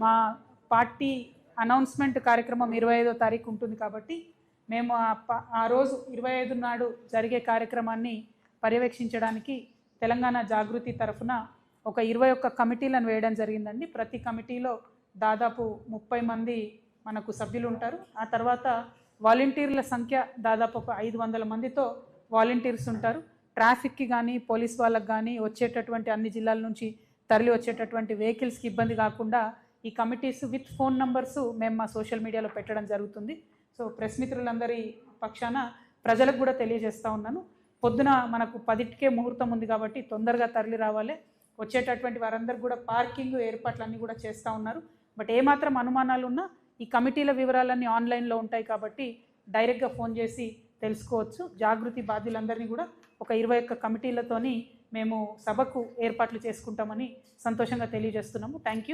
మా party announcement కార్యక్రమం 25వ తారీఖు ఉంటుంది కాబట్టి మేము ఆ రోజు 25 నాడు జరిగే కార్యక్రమాన్ని పర్యవేక్షించడానికి తెలంగాణ జాగృతి తరఫున ఒక 21 కమిటీలను వేయడం జరిగిందండి. ప్రతి కమిటీలో దాదాపు 30 మంది మనకు సభ్యులు ఉంటారు. ఆ తర్వాత వాలంటీర్ల సంఖ్య దాదాపు ఒక 500 మందితో వాలంటీర్స్ ఉంటారు. ట్రాఫిక్కి కానీ పోలీస్ వాళ్ళకి కానీ వచ్చేటటువంటి అన్ని జిల్లాల నుంచి తరలి వచ్చేటటువంటి వెహికల్స్కి ఇబ్బంది కాకుండా ఈ కమిటీస్ విత్ ఫోన్ నంబర్స్ మేము మా సోషల్ మీడియాలో పెట్టడం జరుగుతుంది. సో ప్రెస్ మిత్రులందరి పక్షాన ప్రజలకు కూడా తెలియజేస్తూ ఉన్నాను. పొద్దున మనకు 10కే ముహూర్తం ఉంది కాబట్టి తొందరగా తరలి రావాలి. వచ్చేటటువంటి వారందరూ కూడా పార్కింగ్ ఏర్పాట్లన్నీ కూడా చేస్తూ ఉన్నారు. బట్ ఏమాత్రం అనుమానాలు ఉన్నా ఈ కమిటీల వివరాలన్నీ ఆన్లైన్లో ఉంటాయి కాబట్టి డైరెక్ట్గా ఫోన్ చేసి తెలుసుకోవచ్చు. జాగృతి బాధ్యులందరినీ కూడా ఒక 21 కమిటీలతోని మేము సభకు ఏర్పాట్లు చేసుకుంటామని సంతోషంగా తెలియజేస్తున్నాము. Thank you.